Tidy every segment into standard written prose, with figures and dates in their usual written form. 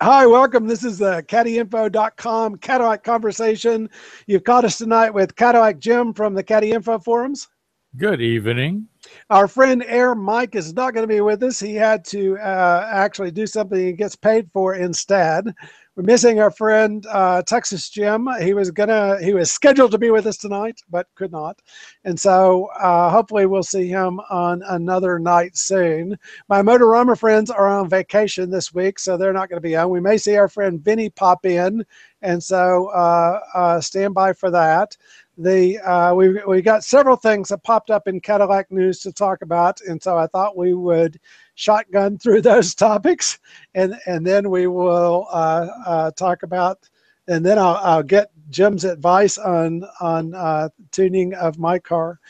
Hi, welcome. This is the CaddyInfo.com Cadillac Conversation. You've caught us tonight with Cadillac Jim from the Caddy Info forums. Good evening. Our friend Air Mike is not going to be with us. He had to actually do something he gets paid for instead. We're missing our friend Texas Jim. He was scheduled to be with us tonight, but could not. And so hopefully we'll see him on another night soon. My Motorama friends are on vacation this week, so they're not going to be on. We may see our friend Vinny pop in, and so stand by for that. We got several things that popped up in Cadillac news to talk about, and so I thought we would shotgun through those topics, and then we will talk about, and then I'll get Jim's advice on tuning of my car.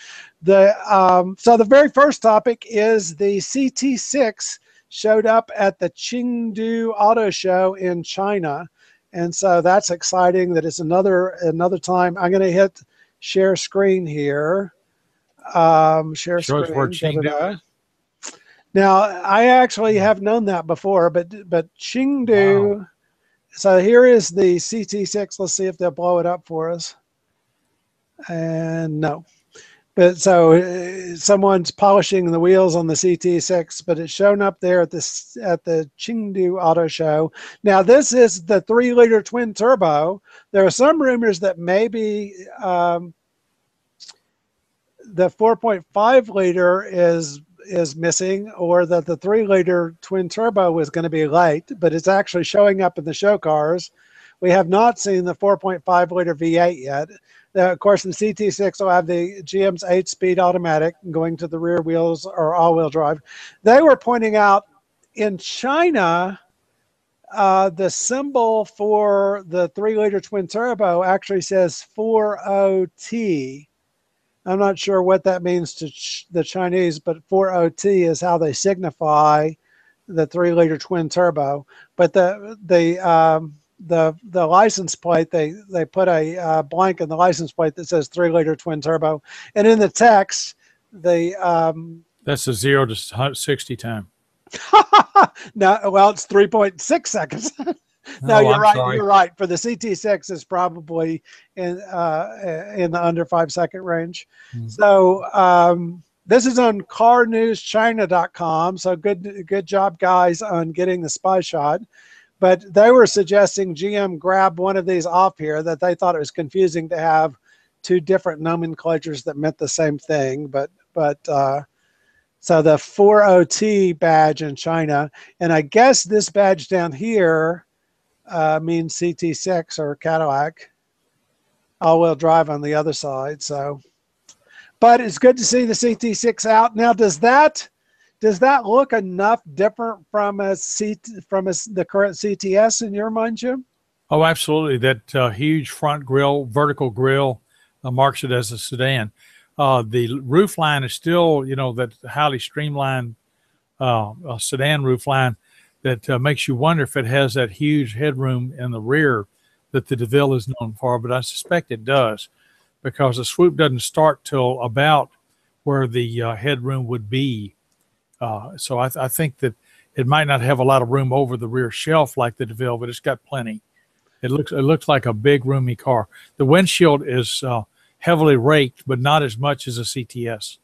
So the very first topic is the CT6 showed up at the Chengdu Auto Show in China, and so that's exciting. That it's another time. I'm going to hit share screen here. Share screen. Now, I actually have known that before, but Chengdu. Wow. So here is the CT6. Let's see if they'll blow it up for us. And no. But so someone's polishing the wheels on the CT6, but it's shown up there at the Chengdu Auto Show. Now, this is the 3-liter twin turbo. There are some rumors that maybe the 4.5 liter is missing, or that the 3-liter twin turbo was going to be late, but it's actually showing up in the show cars. We have not seen the 4.5 liter V8 yet. Of course, the CT6 will have the GM's 8-speed automatic going to the rear wheels or all-wheel drive. They were pointing out in China, the symbol for the 3-liter twin turbo actually says 40T. I'm not sure what that means to the Chinese, but 40T is how they signify the 3-liter twin turbo. But the license plate, they put a blank in the license plate that says 3-liter twin turbo, and in the text that's a 0 to 60 time. No, well, it's 3.6 seconds. No, you're right. Sorry. You're right. For the CT6, is probably in the under 5-second range. Mm-hmm. So this is on CarNewsChina.com. So good job, guys, on getting the spy shot. But they were suggesting GM grab one of these off here, that they thought it was confusing to have two different nomenclatures that meant the same thing. But so the 40T badge in China, and I guess this badge down here means CT6 or Cadillac, all-wheel drive on the other side. So, but it's good to see the CT6 out. Now, does that look enough different from the current CTS in your mind, Jim? Oh, absolutely. That huge front grille, vertical grille, marks it as a sedan. The roof line is still, that highly streamlined sedan roof line that makes you wonder if it has that huge headroom in the rear that the DeVille is known for, but I suspect it does, because the swoop doesn't start till about where the headroom would be. So I think that it might not have a lot of room over the rear shelf like the DeVille, but it's got plenty. It looks like a big, roomy car. The windshield is heavily raked, but not as much as a CTS.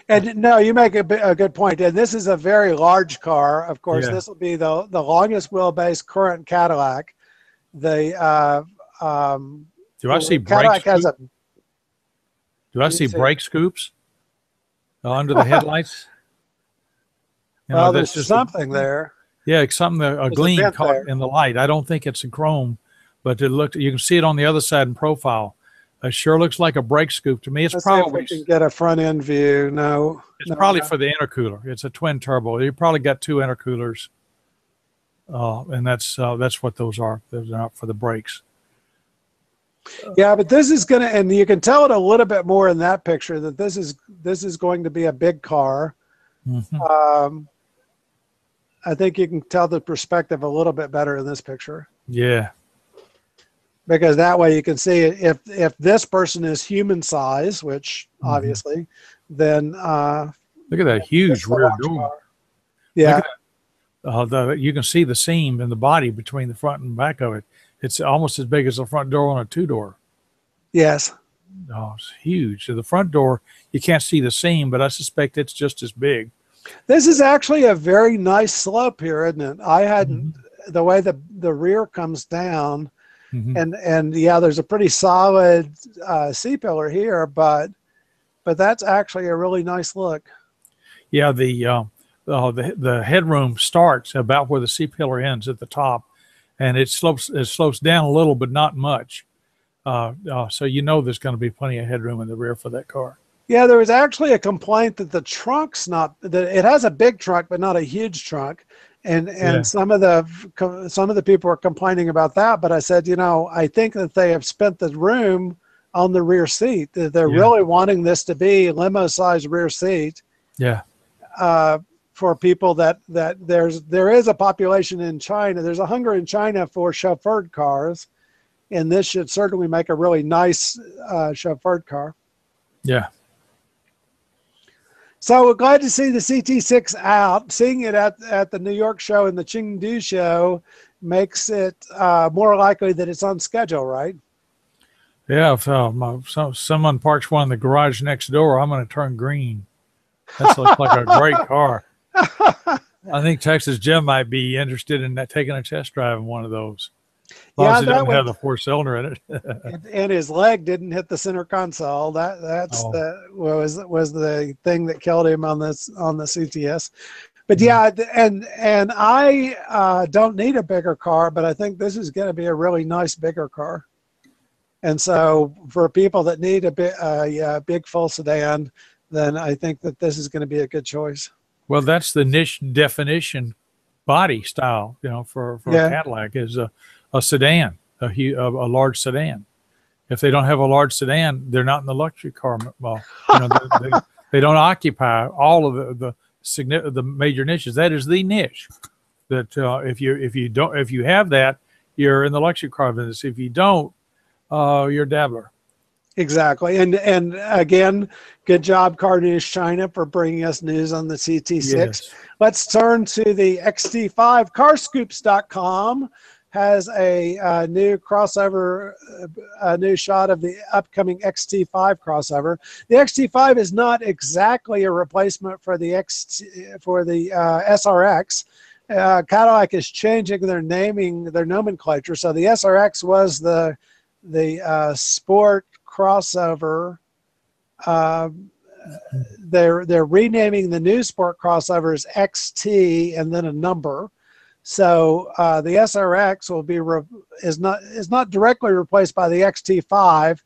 And no, you make a good point. And this is a very large car. Of course, yeah. This will be the longest wheelbase current Cadillac. Do I see brake scoops? Do I see brake scoops under the headlights? Well, there's just something there. Yeah, something, a gleam caught in the light. I don't think it's a chrome, but you can see it on the other side in profile. It sure looks like a brake scoop to me. It's probably, if we can get a front end view. No, it's probably for the intercooler. It's a twin turbo. You probably got two intercoolers, and that's what those are. Those are not for the brakes. Yeah, but this is gonna, and you can tell it a little bit more in that picture that this is going to be a big car. Mm-hmm. I think you can tell the perspective a little bit better in this picture. Yeah. Because that way you can see if this person is human size, which obviously, then look at that huge rear door. Yeah. You can see the seam in the body between the front and back of it. It's almost as big as the front door on a two-door. Yes. Oh, it's huge. So the front door, you can't see the seam, but I suspect it's just as big. This is actually a very nice slope here, isn't it? I hadn't, Mm-hmm. the way the rear comes down, Mm-hmm. and yeah, there's a pretty solid C-pillar here, but that's actually a really nice look. Yeah, the headroom starts about where the C pillar ends at the top, and it slopes down a little, but not much. So you know there's going to be plenty of headroom in the rear for that car. Yeah, there was actually a complaint that the trunk's not that it has a big trunk but not a huge trunk, and Yeah, some of the people were complaining about that. But I said, I think that they have spent the room on the rear seat. That they're yeah, really wanting this to be limo-sized rear seat yeah, uh, for people that there is a population in China. There's a hunger in China for chauffeured cars, and this should certainly make a really nice chauffeured car. yeah. So we're glad to see the CT6 out. Seeing it at the New York show and the Chengdu show makes it more likely that it's on schedule, right? Yeah, if someone parks one in the garage next door, I'm going to turn green. That looks like a great car. I think Texas Jim might be interested in taking a test drive in one of those. As long Yeah, as it that doesn't have would. the four-cylinder in it. And his leg didn't hit the center console. That's Oh, the was the thing that killed him on the CTS. But mm, yeah, and I don't need a bigger car, but I think this is going to be a really nice bigger car. And so for people that need a big full sedan, then I think that this is going to be a good choice. well, that's the niche definition body style, for a Yeah, Cadillac is a sedan, a large sedan. If they don't have a large sedan, they're not in the luxury car. Well, they don't occupy all of the major niches. That is the niche that if you have that, you're in the luxury car business. If you don't, you're a dabbler. exactly. And again, good job, Car News China, for bringing us news on the CT6. Yes. Let's turn to the XT5. Carscoops.com has a new crossover, a new shot of the upcoming XT5 crossover. The XT5 is not exactly a replacement for the SRX. Cadillac is changing their nomenclature. So the SRX was the sport crossover. They're renaming the new sport crossover as XT and then a number. So the SRX is not directly replaced by the XT5,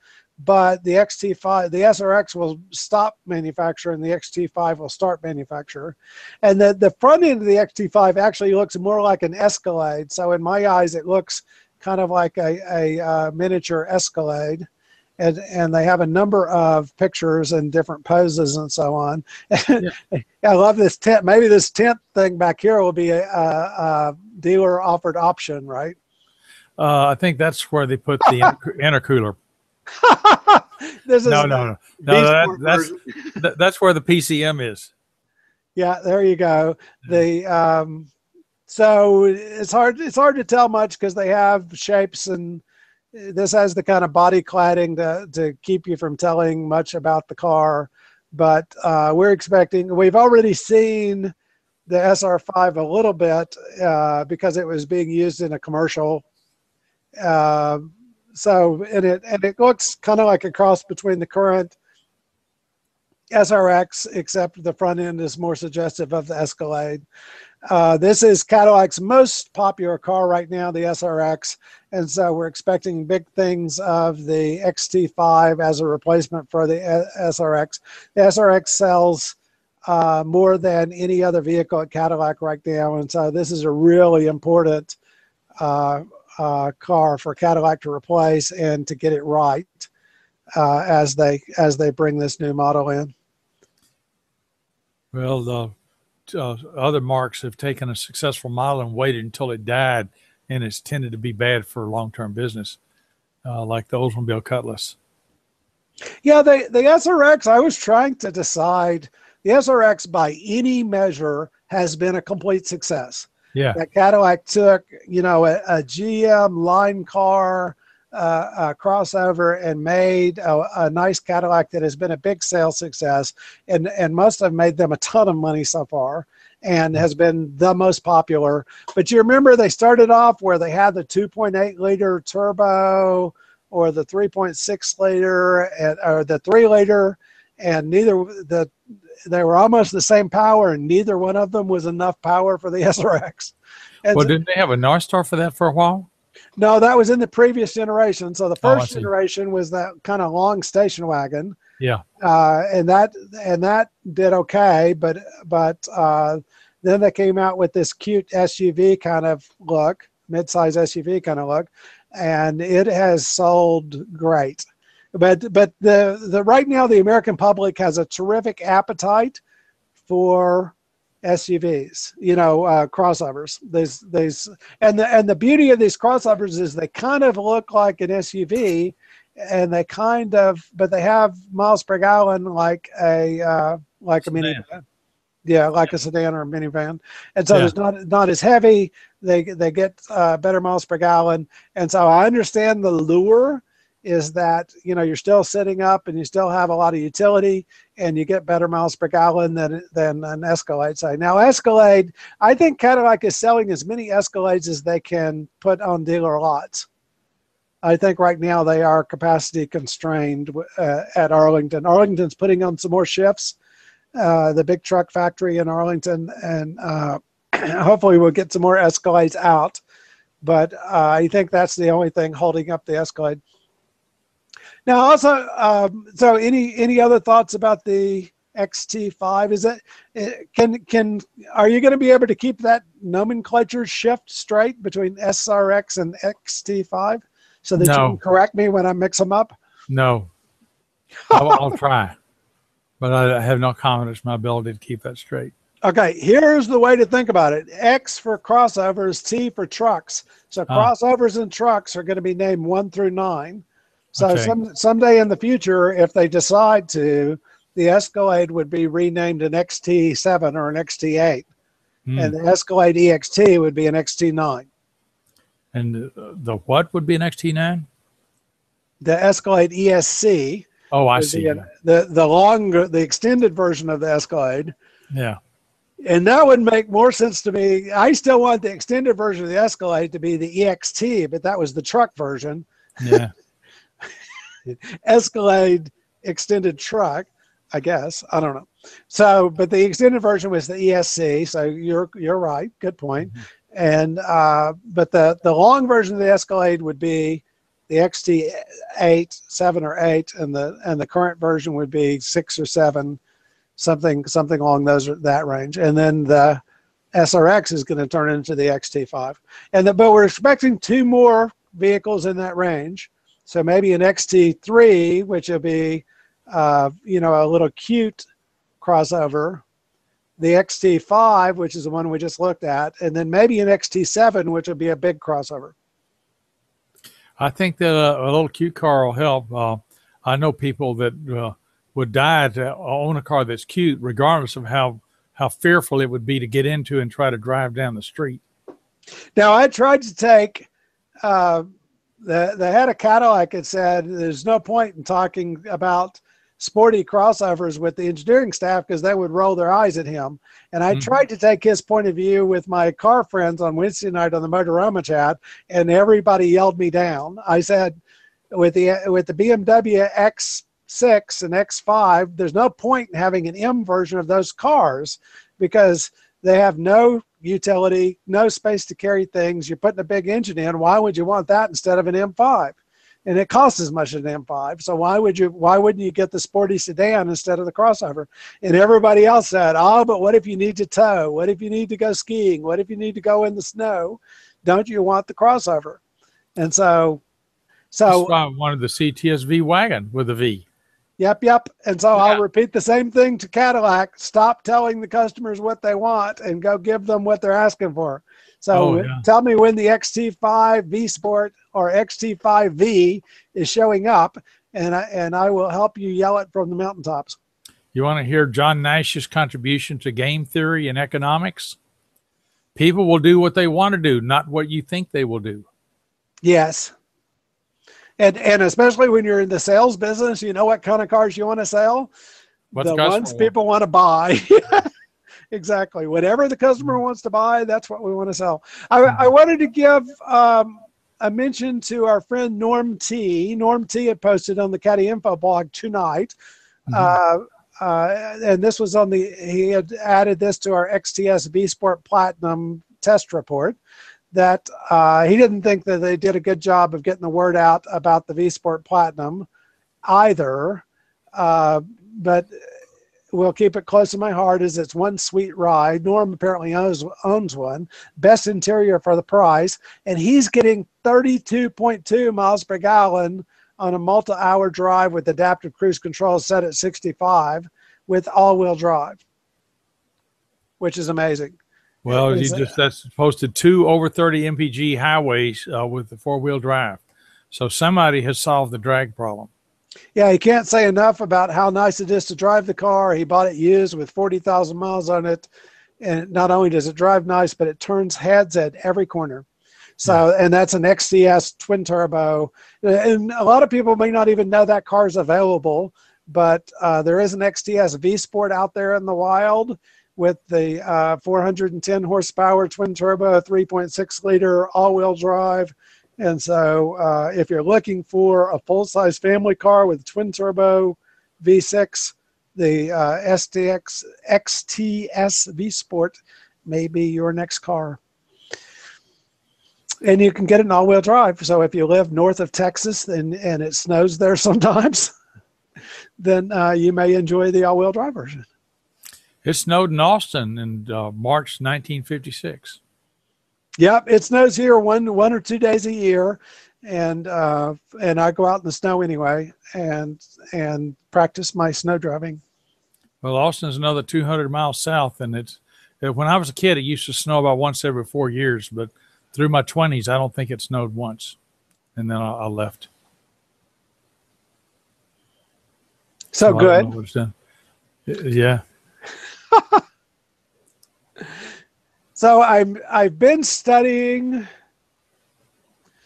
but the SRX will stop manufacture and the XT5 will start manufacture. And the front end of the XT5 actually looks more like an Escalade. So in my eyes, it looks kind of like a miniature Escalade. And they have a number of pictures and different poses and so on. Yeah. I love this tent. Maybe this tent thing back here will be a dealer offered option, right? I think that's where they put the intercooler. This is No, the no, no, B no. Sport version. That's where the PCM is. Yeah, there you go. The so it's hard to tell much because they have shapes, and this has the kind of body cladding to keep you from telling much about the car. But we've already seen the SR5 a little bit because it was being used in a commercial. So it looks kind of like a cross between the current SRX, except the front end is more suggestive of the Escalade. This is Cadillac's most popular car right now, the SRX, and so we're expecting big things of the XT5 as a replacement for the SRX. The SRX sells more than any other vehicle at Cadillac right now, and so this is a really important car for Cadillac to replace and to get it right as they bring this new model in. Well, other marks have taken a successful model and waited until it died, and it's tended to be bad for long-term business, like the Oldsmobile Cutlass. Yeah, the SRX, I was trying to decide. The SRX, by any measure, has been a complete success. Yeah. that Cadillac took, a GM line car crossover and made a nice Cadillac that has been a big sales success and must have made them a ton of money so far and has been the most popular. But you remember they started off where they had the 2.8 liter turbo or the 3.6 liter or the 3 liter, and they were almost the same power, and neither one of them was enough power for the SRX. And Well, didn't they have a North Star for that for a while? no, that was in the previous generation. So the Oh, I first see. generation was that kind of long station wagon, Yeah. and that did okay. But then they came out with this cute SUV kind of look, mid-size SUV kind of look, and it has sold great. But the right now the American public has a terrific appetite for SUVs, crossovers. And the beauty of these crossovers is they kind of look like an SUV, and but they have miles per gallon like a Sedan. minivan. Yeah, like a sedan or a minivan, and so Yeah. there's not as heavy. They get better miles per gallon, and so I understand the lure is that you're still sitting up and you still have a lot of utility and you get better miles per gallon than an Escalade. Say now Escalade, I think Cadillac is selling as many Escalades as they can put on dealer lots. I think right now they are capacity constrained at Arlington. Arlington's putting on some more shifts, the big truck factory in Arlington, and hopefully we'll get some more Escalades out. But I think that's the only thing holding up the Escalade. Now, also, so any other thoughts about the XT5? Is it are you going to be able to keep that nomenclature shift straight between SRX and XT5 so that you can No, correct me when I mix them up? no. I'll try, but I have no confidence in my ability to keep that straight. Okay, here's the way to think about it. X for crossovers, T for trucks. So Ah, crossovers and trucks are going to be named 1 through 9. So okay. someday in the future, if they decide to, the Escalade would be renamed an XT7 or an XT8, Hmm. and the Escalade EXT would be an XT9. And the what would be an XT9? The Escalade ESC Oh, I would see. be the extended version of the Escalade. Yeah. And that would make more sense to me. I still want the extended version of the Escalade to be the EXT, but that was the truck version. Yeah. Escalade extended truck, I guess. I don't know. So, but the extended version was the ESC. So you're right. Good point. Mhm. And but the long version of the Escalade would be the XT8, 7 or 8, and the current version would be 6 or 7, something along that range. And then the SRX is going to turn into the XT5. But we're expecting 2 more vehicles in that range. So maybe an XT3, which will be, a little cute crossover. The XT5, which is the one we just looked at, and then maybe an XT7, which would be a big crossover. I think that a little cute car will help. I know people that would die to own a car that's cute, regardless of how fearful it would be to get into and try to drive down the street. Now, I tried to take they had a Cadillac that said there's no point in talking about sporty crossovers with the engineering staff because they would roll their eyes at him. And I Mhm. tried to take his point of view with my car friends on Wednesday night on the Motorama chat, and everybody yelled me down. I said, with the BMW X6 and X5, there's no point in having an M version of those cars because they have no utility, no space to carry things. You're putting a big engine in. Why would you want that instead of an M5? And it costs as much as an M5. So why wouldn't you get the sporty sedan instead of the crossover? And everybody else said, oh, but what if you need to tow? What if you need to go skiing? What if you need to go in the snow? Don't you want the crossover? And so That's why I wanted the CTSV wagon with a V. Yep. And so I'll Yeah. repeat the same thing to Cadillac. Stop telling the customers what they want and go give them what they're asking for. So Oh, yeah. tell me when the XT5 V Sport or XT5V is showing up, and I will help you yell it from the mountaintops. You want to hear John Nash's contribution to game theory and economics? People will do what they want to do, not what you think they will do. Yes. And especially when you're in the sales business, you know what kind of cars you want to sell? What the The customer ones wants. people want to buy. Exactly. Whatever the customer wants to buy, that's what we want to sell. I wanted to give a mention to our friend Norm T. Norm T had posted on the Caddy Info blog tonight. And this was he had added this to our XTS V Sport Platinum test report, that he didn't think that they did a good job of getting the word out about the V Sport Platinum either. But we'll keep it close to my heart, as it's one sweet ride. Norm apparently owns one. Best interior for the price. And he's getting 32.2 miles per gallon on a multi-hour drive with adaptive cruise control set at 65 with all-wheel drive, which is amazing. Well, that's posted 2 over 30 mpg highways with the 4-wheel drive. So somebody has solved the drag problem. Yeah, he can't say enough about how nice it is to drive the car. He bought it used with 40,000 miles on it. And not only does it drive nice, but it turns heads at every corner. So, yeah. And that's an XTS twin turbo. And a lot of people may not even know that car's available, but there is an XTS V Sport out there in the wild with the 410 horsepower twin turbo, 3.6 liter all-wheel drive. And so if you're looking for a full-size family car with twin turbo V6, the XTS V Sport may be your next car. And you can get it in all-wheel drive. So if you live north of Texas and it snows there sometimes, then you may enjoy the all-wheel drive version. It snowed in Austin in March 1956. Yep, it snows here one or 2 days a year, and I go out in the snow anyway and practice my snow driving. Well, Austin's another 200 miles south, and when I was a kid, it used to snow about once every 4 years, but through my 20s, I don't think it snowed once, and then I left. So good. Yeah. So I've been studying.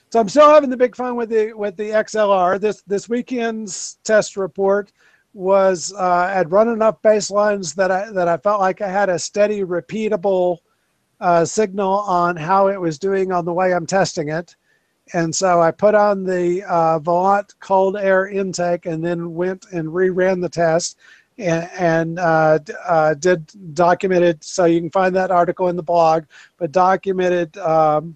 So I'm still having the big fun with the XLR. This weekend's test report was I'd run enough baselines that I felt like I had a steady, repeatable signal on how it was doing on the way I'm testing it. And so I put on the Volant cold air intake and then went and reran the test. And did documented, so you can find that article in the blog, but documented disassembly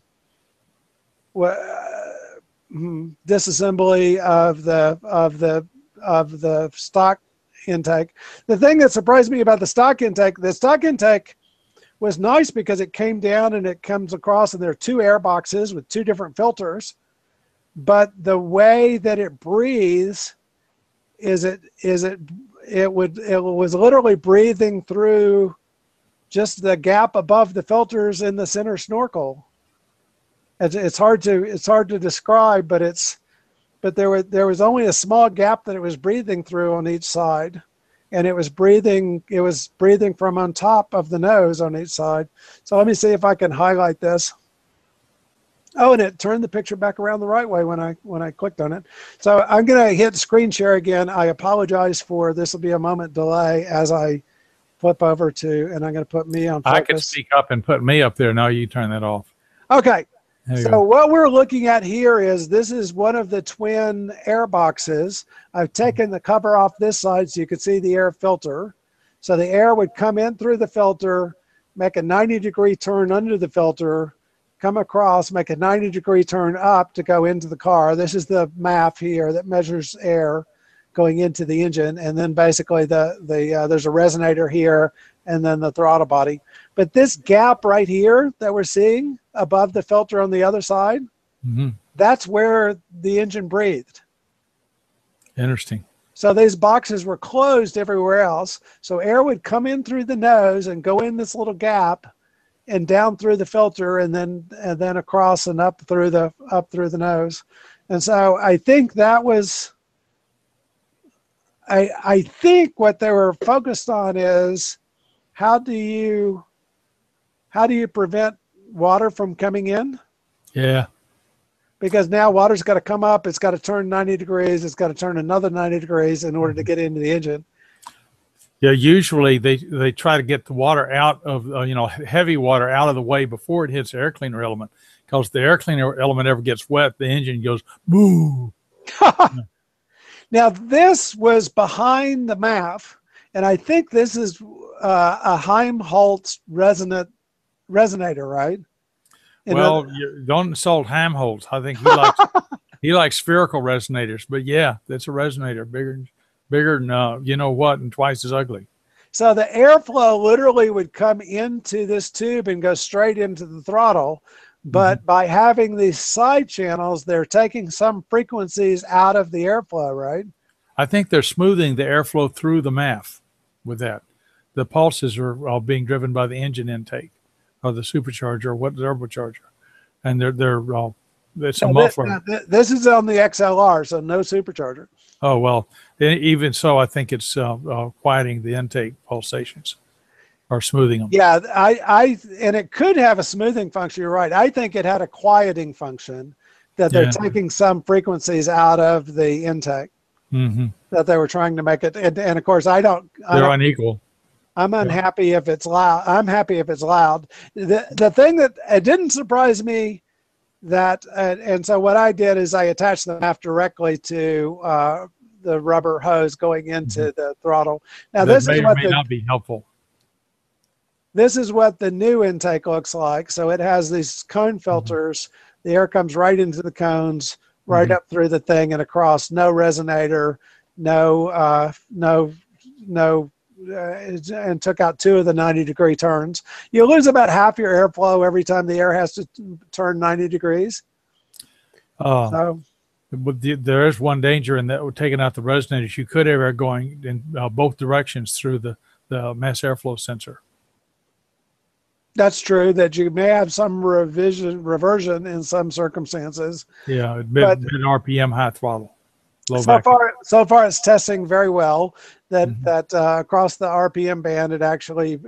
of the stock intake. The thing that surprised me about the stock intake was nice because it came down and it comes across, and there are 2 air boxes with 2 different filters, but the way that it breathes it was literally breathing through just the gap above the filters in the center snorkel. It's hard to describe, but there was only a small gap that it was breathing through on each side, and it was breathing from on top of the nose on each side. So let me see if I can highlight this. Oh, and it turned the picture back around the right way when I clicked on it. So I'm going to hit screen share again. I apologize for this will be a moment delay as I flip over to, and I'm going to put me on focus. I can speak up and put me up there. No, you turn that off. Okay. So what we're looking at here is this is one of the twin air boxes. I've taken the cover off this side so you can see the air filter. So the air would come in through the filter, make a 90-degree turn under the filter, come across, make a 90-degree turn up to go into the car. This is the MAF here that measures air going into the engine, and then basically there's a resonator here, and then the throttle body. But this gap right here that we're seeing above the filter on the other side, that's where the engine breathed. Interesting. So these boxes were closed everywhere else. So air would come in through the nose and go in this little gap and down through the filter, and then across and up through the nose. And so I think that was, I think what they were focused on is how do you prevent water from coming in? Yeah. Because now water's got to come up, it's got to turn 90 degrees, it's got to turn another 90 degrees in order to get into the engine. Yeah, usually they try to get the water out of heavy water out of the way before it hits the air cleaner element, because the air cleaner element ever gets wet, the engine goes boo. Now this was behind the MAF, and I think this is a Heimholtz resonator, right? Well, you don't insult Helmholtz. I think he likes spherical resonators, but yeah, that's a resonator, bigger than you know what, and twice as ugly. So the airflow literally would come into this tube and go straight into the throttle. But by having these side channels, they're taking some frequencies out of the airflow, right? I think they're smoothing the airflow through the MAF with that. The pulses are all being driven by the engine intake or the supercharger or what turbocharger, and they're all it's a muffler. This is on the XLR, so no supercharger. Oh well, even so, I think it's quieting the intake pulsations or smoothing them. Yeah, and it could have a smoothing function. You're right. I think it had a quieting function, that they're taking some frequencies out of the intake. That they were trying to make it, and of course they're unequal. I'm unhappy if it's loud. I'm happy if it's loud. The thing that it didn't surprise me that, and so what I did is I attached the MAF directly to the rubber hose going into the throttle. Now that may not be helpful. This is what the new intake looks like. So it has these cone filters. The air comes right into the cones, right up through the thing and across. No resonator, and took out 2 of the 90-degree turns. You lose about half your airflow every time the air has to turn 90 degrees. But there is one danger in that, taking out the resonators. You could have air going in both directions through the mass airflow sensor. That's true, that you may have some reversion in some circumstances. Yeah, mid RPM high throttle. So far it's testing very well. That across the RPM band, it actually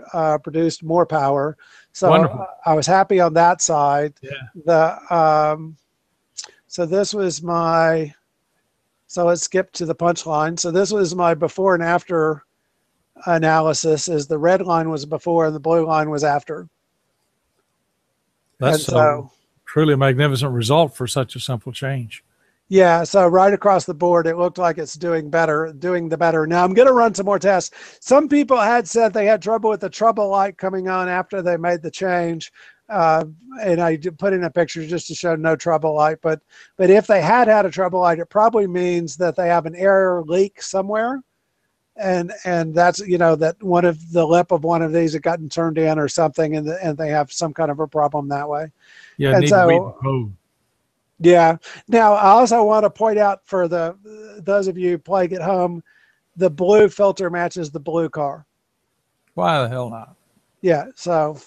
produced more power. So wonderful. I was happy on that side. Yeah. So this was my. So let's skip to the punchline. So this was my before and after analysis. Is the red line was before and the blue line was after. That's truly a magnificent result for such a simple change. Yeah, so right across the board, it looked like it's doing the better. Now I'm going to run some more tests. Some people had said they had trouble with the trouble light coming on after they made the change. And I did put in a picture just to show no trouble light. But if they had a trouble light, it probably means that they have an air leak somewhere. And that's, that one of the lip of one of these had gotten turned in or something, and they have some kind of a problem that way. Yeah, and so, read the code. Yeah. Now, I also want to point out for those of you playing at home, the blue filter matches the blue car. Why the hell not? Yeah. So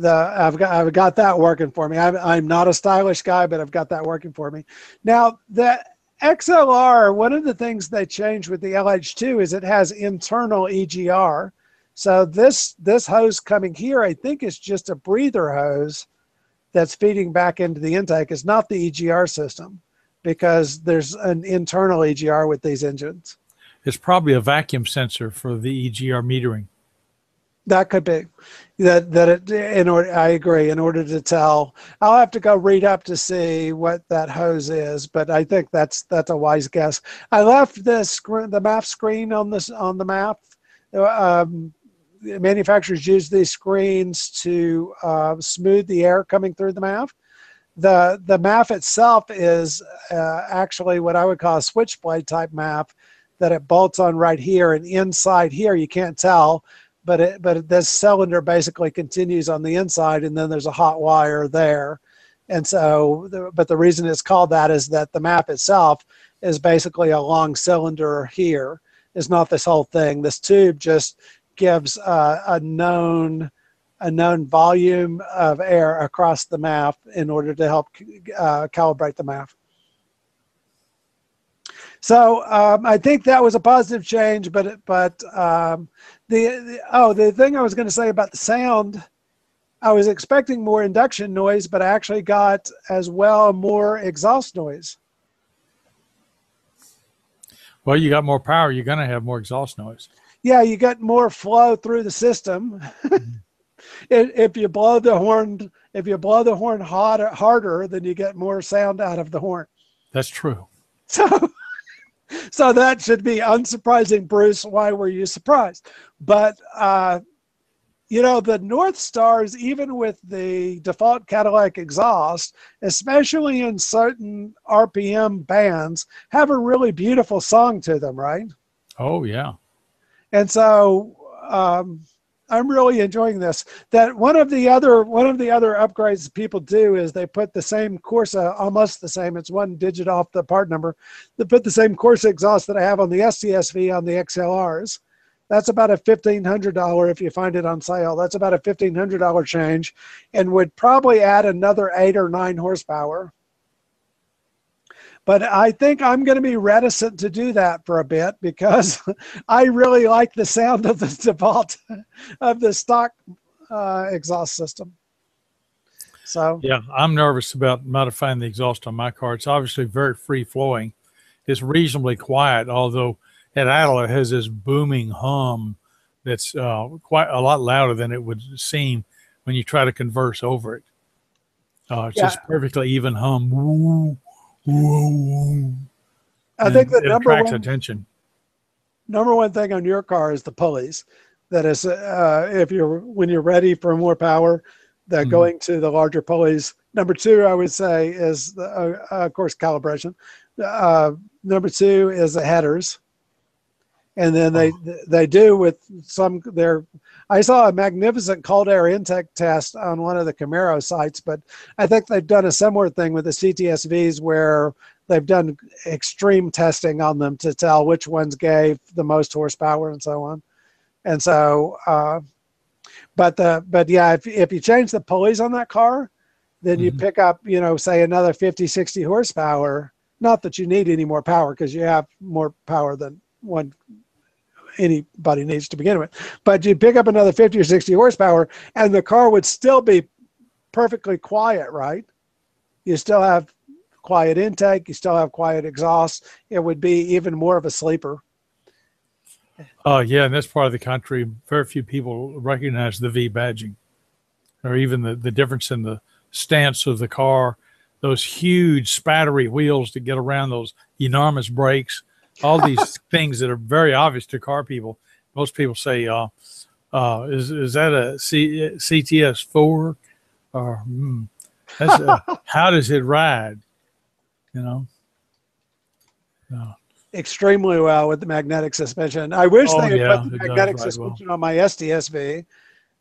I've got that working for me. I'm not a stylish guy, but I've got that working for me. Now, the XLR, one of the things they changed with the LH2 is it has internal EGR. So this hose coming here, I think, is just a breather hose that's feeding back into the intake. It's not the EGR system, because there's an internal EGR with these engines. It's probably a vacuum sensor for the EGR metering. That could be. I agree. In order to tell, I'll have to go read up to see what that hose is, but I think that's a wise guess. I left the MAF screen on the MAF. Manufacturers use these screens to smooth the air coming through the MAF. The MAF itself is actually what I would call a switchblade type MAF, that it bolts on right here, and inside here you can't tell, but this cylinder basically continues on the inside, and then there's a hot wire there. And so, but the reason it's called that is that the MAF itself is basically a long cylinder here. It's not this whole thing. This tube just gives a known volume of air across the MAF in order to help calibrate the MAF. So I think that was a positive change, but the thing I was going to say about the sound, I was expecting more induction noise, but I actually got as well more exhaust noise. Well, you got more power, you're going to have more exhaust noise. Yeah, you get more flow through the system. If you blow the horn, harder, then you get more sound out of the horn. That's true. So, so that should be unsurprising, Bruce. Why were you surprised? But you know, the North Stars, even with the default Cadillac exhaust, especially in certain RPM bands, have a really beautiful song to them, right? Oh yeah. And so I'm really enjoying this. That one of the other upgrades people do is they put the same Corsa, almost the same. It's one digit off the part number. They put the same Corsa exhaust that I have on the STSV on the XLRs. That's about a $1,500 if you find it on sale. That's about a $1,500 change, and would probably add another 8 or 9 horsepower. But I think I'm going to be reticent to do that for a bit because I really like the sound of the default of the stock exhaust system. So yeah, I'm nervous about modifying the exhaust on my car. It's obviously very free flowing. It's reasonably quiet, although that idler has this booming hum that's quite a lot louder than it would seem when you try to converse over it. It's just perfectly even hum. Woo, woo, woo. I think the it attracts attention. Number one thing on your car is the pulleys. That is, when you're ready for more power, that going to the larger pulleys. Number two, I would say, is of course calibration. Number two is the headers. And then they do with some I saw a magnificent cold air intake test on one of the Camaro sites, but I think they've done a similar thing with the CTSVs where they've done extreme testing on them to tell which ones gave the most horsepower and so on. And so, but yeah, if you change the pulleys on that car, then you pick up, you know, say another 50, 60 horsepower. Not that you need any more power because you have more power than anybody needs to begin with, but you pick up another 50 or 60 horsepower and the car would still be perfectly quiet, right? You still have quiet intake, you still have quiet exhaust. It would be even more of a sleeper. Yeah, in this part of the country, very few people recognize the V badging or even the difference in the stance of the car, those huge spattery wheels to get around those enormous brakes. All these things that are very obvious to car people. Most people say, is that a CTS4? Or how does it ride? You know? Extremely well with the magnetic suspension. I wish they had put the magnetic suspension on my STSV.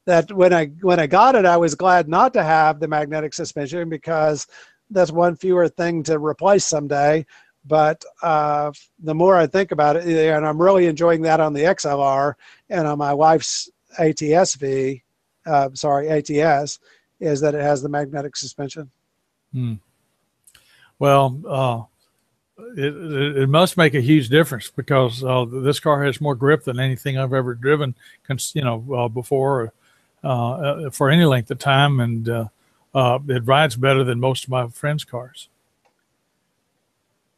That when I got it, I was glad not to have the magnetic suspension because that's one fewer thing to replace someday. But the more I think about it, and I'm really enjoying that on the XLR and on my wife's ATS, is that it has the magnetic suspension. Well, it must make a huge difference because this car has more grip than anything I've ever driven, before for any length of time, and it rides better than most of my friends' cars.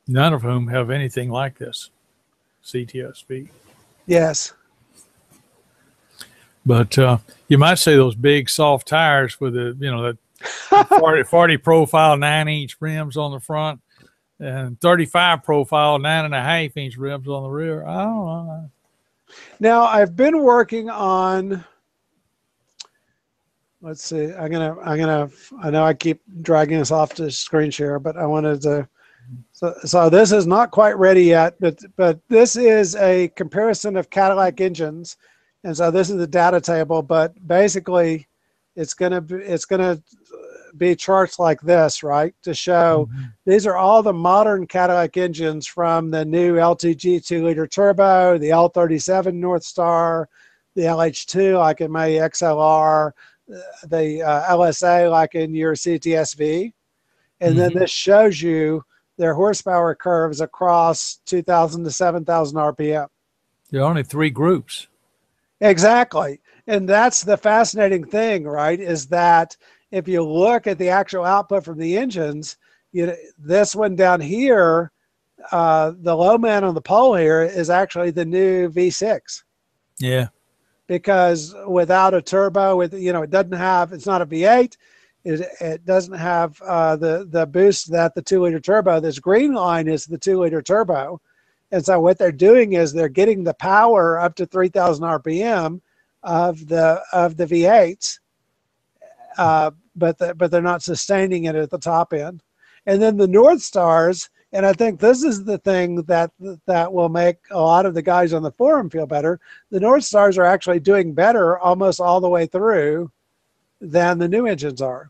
None of whom have anything like this CTSV. Yes. But you might say those big soft tires with that 40 profile 9-inch rims on the front and 35 profile 9.5-inch rims on the rear. I don't know. Now I've been working on. Let's see. I know I keep dragging us off to screen share, but I wanted to. So this is not quite ready yet, but this is a comparison of Cadillac engines, and so this is the data table. But basically, it's gonna be charts like this, right, to show these are all the modern Cadillac engines from the new LTG 2-liter turbo, the L37 North Star, the LH2 like in my XLR, the LSA like in your CTSV, and then this shows you their horsepower curves across 2,000 to 7,000 RPM. There are only 3 groups. Exactly. And that's the fascinating thing, right? Is that if you look at the actual output from the engines, this one down here, the low man on the pole here is actually the new V6. Yeah. Because without a turbo, it doesn't have, it's not a V8. It doesn't have the boost that the 2-liter turbo. This green line is the 2-liter turbo. And so what they're doing is they're getting the power up to 3,000 RPM of the V8s, but they're not sustaining it at the top end. And then the North Stars, and I think this is the thing that will make a lot of the guys on the forum feel better. The North Stars are actually doing better almost all the way through than the new engines are,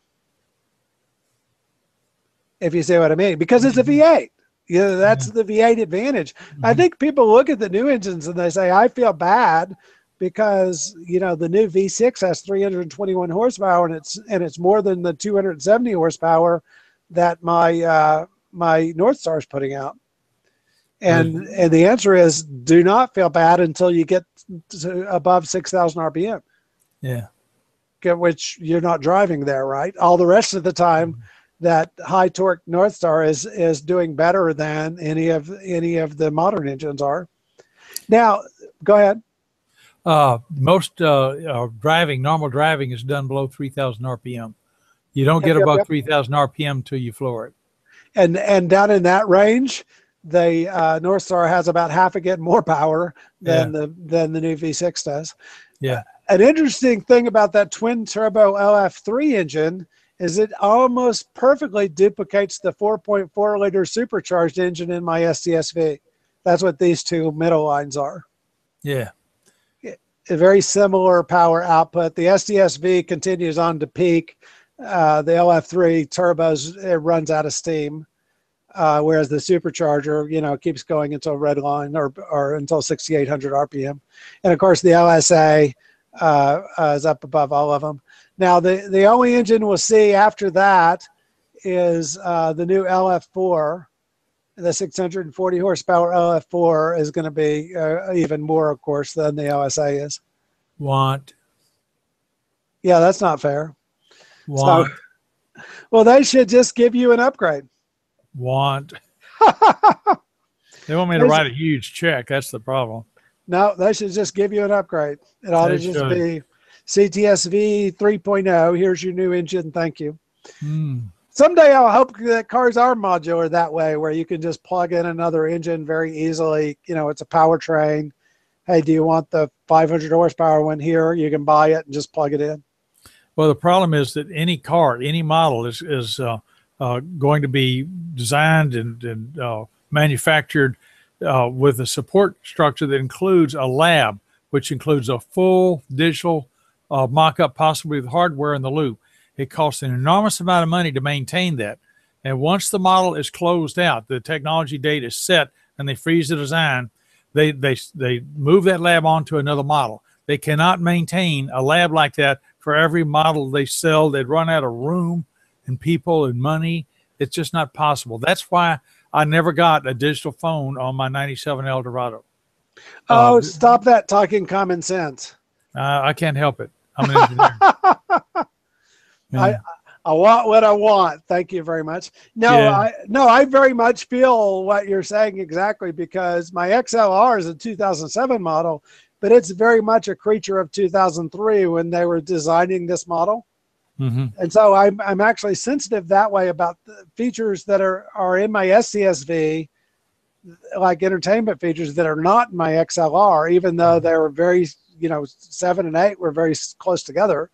if you see what I mean, because it's a V8. That's the V8 advantage. I think people look at the new engines and they say, I feel bad because, the new V6 has 321 horsepower and it's more than the 270 horsepower that my North Star is putting out. And the answer is, do not feel bad until you get to above 6,000 RPM. Yeah. Which you're not driving there, right? All the rest of the time, that high torque North Star is doing better than any of the modern engines are. Now, go ahead. Most normal driving is done below 3,000 RPM. You don't get above 3,000 RPM till you floor it. And down in that range, the North Star has about half again more power than the new V6 does. Yeah. An interesting thing about that twin turbo LF3 engine is it almost perfectly duplicates the 4.4 liter supercharged engine in my STSV. That's what these two middle lines are. Yeah. A very similar power output. The STSV continues on to peak. The LF3 turbos, it runs out of steam. Whereas the supercharger, keeps going until red line or until 6,800 RPM. And of course the LSA is up above all of them. Now, the only engine we'll see after that is the new LF4. The 640 horsepower LF4 is going to be even more, of course, than the LSA is. Yeah, that's not fair. So, well, they should just give you an upgrade. They want me to write a huge check. That's the problem. No, they should just give you an upgrade. It ought to just be CTSV 3.0. Here's your new engine. Thank you. Someday I'll hope that cars are modular that way, where you can just plug in another engine very easily. It's a powertrain. Hey, do you want the 500 horsepower one here? You can buy it and just plug it in. Well, the problem is that any car, any model is going to be designed and manufactured with a support structure that includes a lab, which includes a full digital mock-up, possibly with hardware in the loop. It costs an enormous amount of money to maintain that. And once the model is closed out, the technology date is set, and they freeze the design, they move that lab onto another model. They cannot maintain a lab like that for every model they sell. They'd run out of room and people and money. It's just not possible. That's why I never got a digital phone on my 97 Eldorado. Oh, stop that talking common sense. I can't help it. I'm an engineer. I want what I want. Thank you very much. I very much feel what you're saying exactly, because my XLR is a 2007 model, but it's very much a creature of 2003 when they were designing this model. And so I'm actually sensitive that way about the features that are in my SCSV, like entertainment features that are not in my XLR, even though they were very, 7 and 8 were very close together.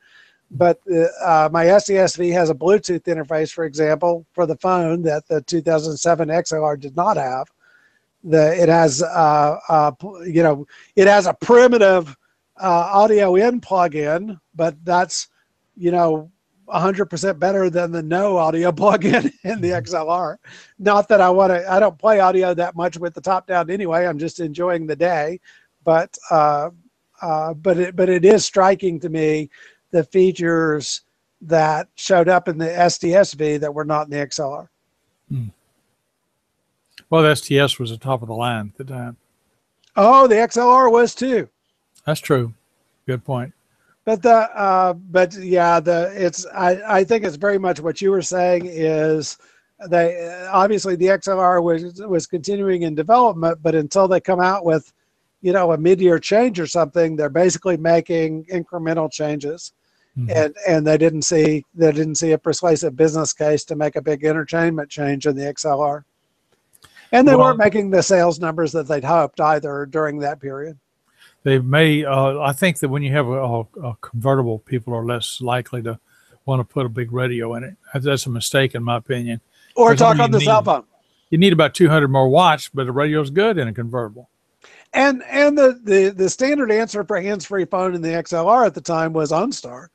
But my SCSV has a Bluetooth interface, for example, for the phone that the 2007 XLR did not have. It has, it has a primitive audio in plug-in, but that's, 100% better than the no audio plug-in in the XLR. Not that I don't play audio that much with the top down anyway. I'm just enjoying the day, but it is striking to me the features that showed up in the STSV that were not in the XLR. Well, the STS was the top of the line at the time. Oh, the XLR was too. That's true. Good point. but yeah, I think it's very much what you were saying is they obviously the XLR was continuing in development, but until they come out with, a mid-year change or something, they're basically making incremental changes. Mm-hmm. And they didn't see a persuasive business case to make a big entertainment change in the XLR. And they weren't Well, making the sales numbers that they'd hoped either during that period. they may. I think that when you have a convertible, people are less likely to want to put a big radio in it. That's a mistake, in my opinion. Or Because all talk on the cell phone. you need about 200 more watts, but the radio's good in a convertible. And the standard answer for hands-free phone in the XLR at the time was OnStar,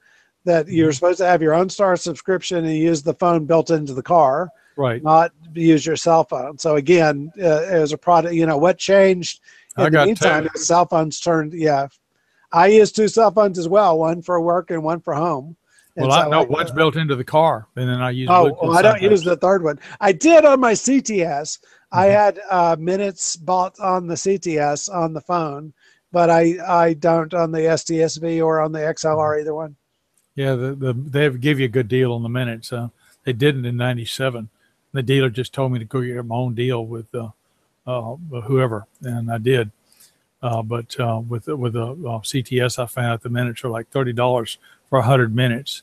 that you're supposed to have your OnStar subscription and use the phone built into the car, Right. not use your cell phone. So again, as a product, what changed in the meantime is cell phones turned. Yeah, I use two cell phones as well, one for work and one for home. Well, I know what's built into the car, and then I use Bluetooth. Oh, I don't use the third one. I did on my CTS. I had minutes bought on the CTS on the phone, but I don't on the STSV or on the XLR, either one. Yeah, they give you a good deal on the minutes. They didn't in '97. The dealer just told me to go get my own deal with whoever, and I did. But with a CTS, I found out the minutes are like $30 for 100 minutes,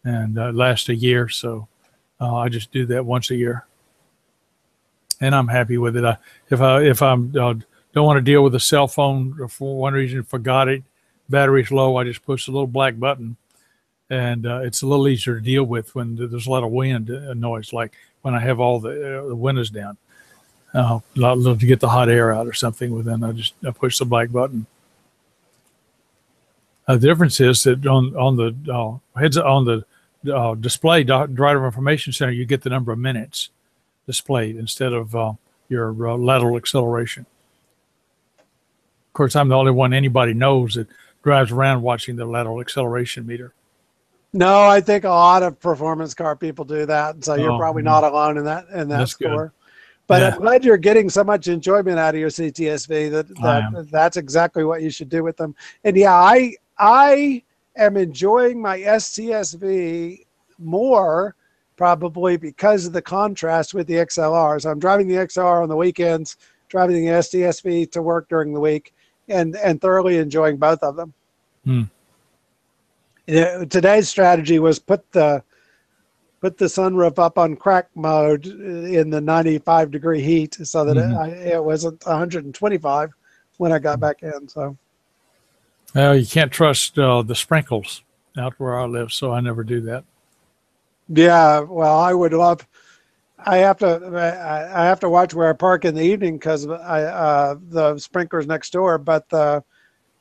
and lasts a year. So I just do that once a year, and I'm happy with it. If I'm don't want to deal with a cell phone or for one reason forgot it, battery's low, I just push the little black button, and it's a little easier to deal with when there's a lot of wind noise, like when I have all the windows down. To get the hot air out or something, then I push the black button. The difference is that on the heads on the display driver information center, you get the number of minutes displayed instead of your lateral acceleration. Of course, I'm the only one anybody knows that drives around watching the lateral acceleration meter. No, I think a lot of performance car people do that, so you're probably not alone in that score. Good. But yeah. I'm glad you're getting so much enjoyment out of your CTSV. That's exactly what you should do with them. And yeah, I am enjoying my STSV more probably because of the contrast with the XLR. So I'm driving the XLR on the weekends, driving the STSV to work during the week, and thoroughly enjoying both of them. Today's strategy was put the sunroof up on crack mode in the 95-degree heat so that it wasn't 125 when I got back in. So, well, you can't trust the sprinkles out where I live, so I never do that. Yeah, well, I would love. I have to watch where I park in the evening because the sprinklers next door. But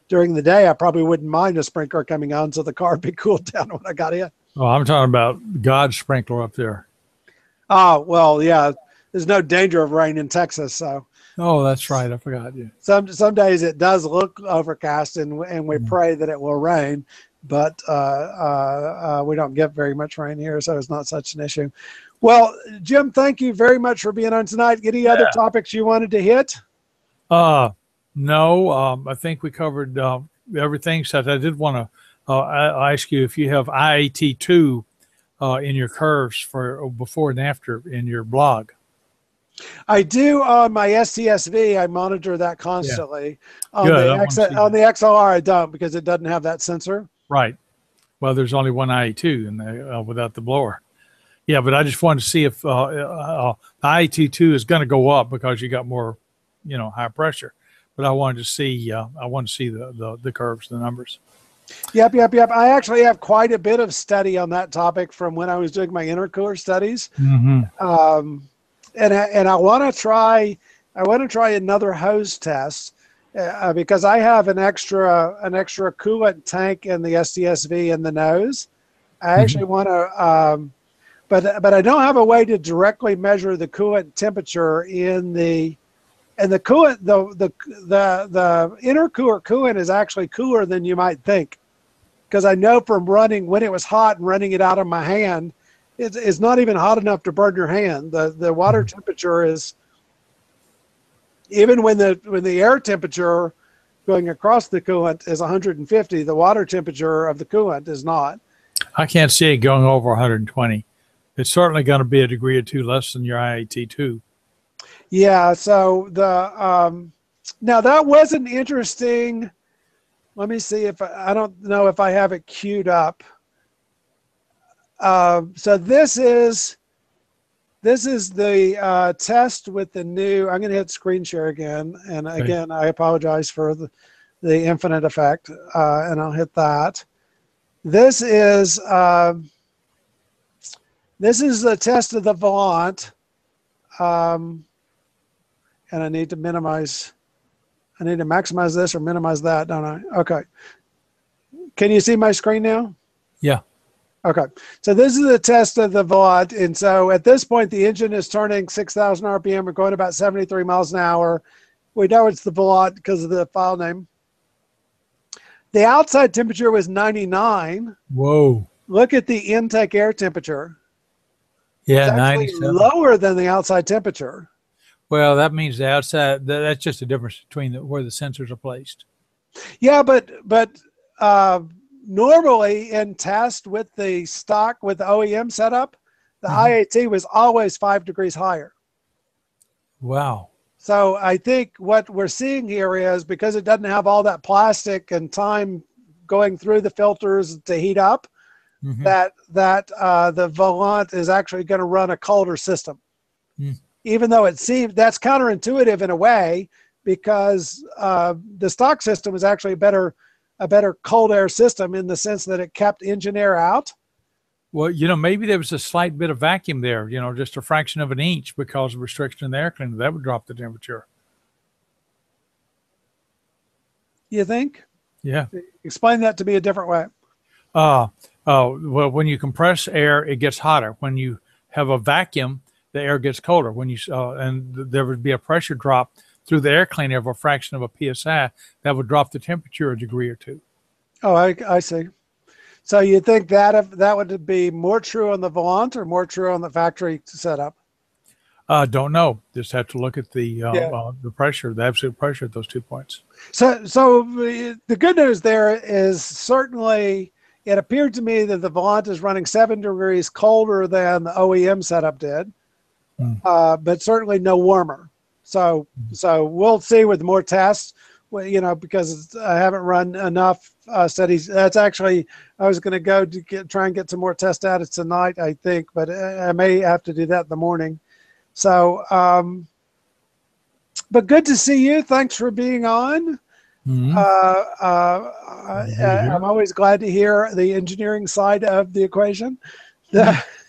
during the day, I probably wouldn't mind a sprinkler coming on, so the car would be cooled down when I got in. Oh, I'm talking about God's sprinkler up there. Oh, well, yeah. There's no danger of rain in Texas, so. Oh, that's right. I forgot you. Some days it does look overcast, and we pray that it will rain, but we don't get very much rain here, so it's not such an issue. Well, Jim, thank you very much for being on tonight. Any other topics you wanted to hit? No, I think we covered everything. Except I did want to I ask you if you have IAT2 in your curves for before and after in your blog. I do on my STSV. I monitor that constantly. Yeah. On the XLR, I don't because it doesn't have that sensor. Right. Well, there's only one IAT in there without the blower. Yeah, but I just wanted to see if the IAT2 is going to go up because you got more, high pressure. But I wanted to see the curves, the numbers. Yep. I actually have quite a bit of study on that topic from when I was doing my intercooler studies. And I want to try another hose test because I have an extra coolant tank in the STSV in the nose. I actually want to, but I don't have a way to directly measure the coolant temperature in the coolant. The intercooler coolant is actually cooler than you might think, because I know from running when it was hot and running it out of my hand, it's not even hot enough to burn your hand. The water temperature is, even when the air temperature going across the coolant is 150. The water temperature of the coolant is not. I can't see it going over 120. It's certainly going to be a degree or two less than your IAT2. Yeah. So now that was an interesting. Let me see if I don't know if I have it queued up. So this is the test with the new. I'm going to hit screen share again, and again I apologize for the infinite effect, and I'll hit that. This is the test of the Volant, and I need to minimize. I need to maximize this or minimize that, don't I? Okay. Can you see my screen now? Yeah. Okay. So this is the test of the Volant. And so at this point, the engine is turning 6,000 RPM. We're going about 73 miles an hour. We know it's the Volant because of the file name. The outside temperature was 99. Whoa. Look at the intake air temperature. Yeah, it's actually 97. lower than the outside temperature. Well, that means the outside, that's just the difference between where the sensors are placed. Yeah, but normally in test with the stock, with the OEM setup, the IAT was always 5 degrees higher. Wow. So I think what we're seeing here is because it doesn't have all that plastic and time going through the filters to heat up, that the Volant is actually going to run a colder system. Even though it seems that's counterintuitive in a way, because the stock system is actually a better cold air system in the sense that it kept engine air out. Well, maybe there was a slight bit of vacuum there, just a fraction of an inch because of restriction in the air cleaner. That would drop the temperature. You think? Yeah. Explain that to me a different way. Well, when you compress air, it gets hotter. When you have a vacuum, the air gets colder. When you and there would be a pressure drop through the air cleaner of a fraction of a psi, that would drop the temperature a degree or two. Oh, I see. So you think that would be more true on the Volant or more true on the factory setup? Don't know. Just have to look at the pressure, the absolute pressure at those 2 points. So the good news there is certainly it appeared to me that the Volant is running 7 degrees colder than the OEM setup did. But certainly no warmer. So we'll see with more tests, because I haven't run enough studies. That's actually, I was going to go to try and get some more test data tonight, I think, but I may have to do that in the morning. So, but good to see you. Thanks for being on. I'm always glad to hear the engineering side of the equation.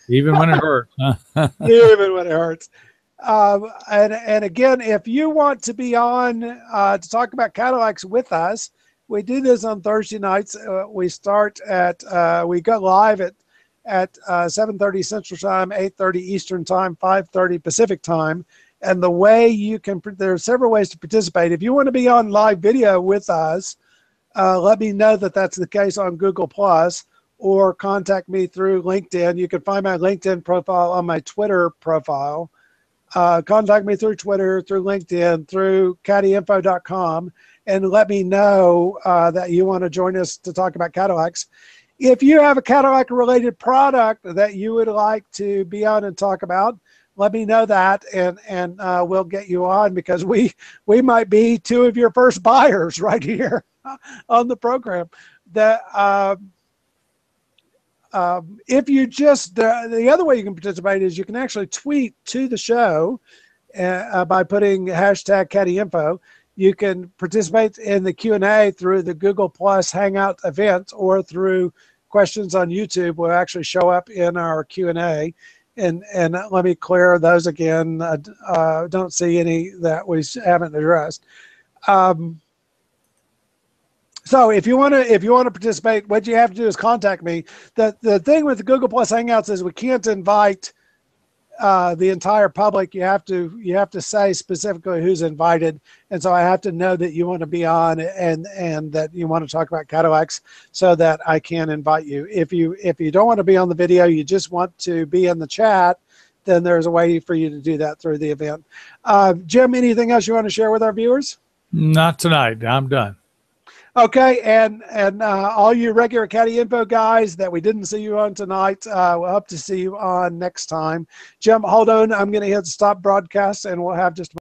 Even when it hurts. Even when it hurts. And again, if you want to be on to talk about Cadillacs with us, we do this on Thursday nights. We start we go live at 7:30 Central Time, 8:30 Eastern Time, 5:30 Pacific Time. And the way there are several ways to participate. If you want to be on live video with us, let me know that that's the case on Google+, or contact me through LinkedIn. You can find my LinkedIn profile on my Twitter profile. Contact me through Twitter, through LinkedIn, through caddyinfo.com, and let me know that you want to join us to talk about Cadillacs. If you have a Cadillac-related product that you would like to be on and talk about, let me know that, and we'll get you on, because we might be two of your first buyers right here on the program. If you just, the other way you can participate is you can actually tweet to the show by putting hashtag CaddyInfo. You can participate in the Q&A through the Google Plus Hangout event, or through questions on YouTube will actually show up in our Q&A. And let me clear those again. Don't see any that we haven't addressed. So if you want to participate, what you have to do is contact me. The thing with the Google Plus Hangouts is we can't invite the entire public. You have to say specifically who's invited, and so I have to know that you want to be on and that you want to talk about Cadillacs, so that I can invite you. If you don't want to be on the video, you just want to be in the chat, then there's a way for you to do that through the event. Jim, anything else you want to share with our viewers? Not tonight. I'm done. Okay, and all you regular Caddy Info guys that we didn't see you on tonight, we'll hope to see you on next time. Jim, hold on. I'm going to hit stop broadcast, and we'll have just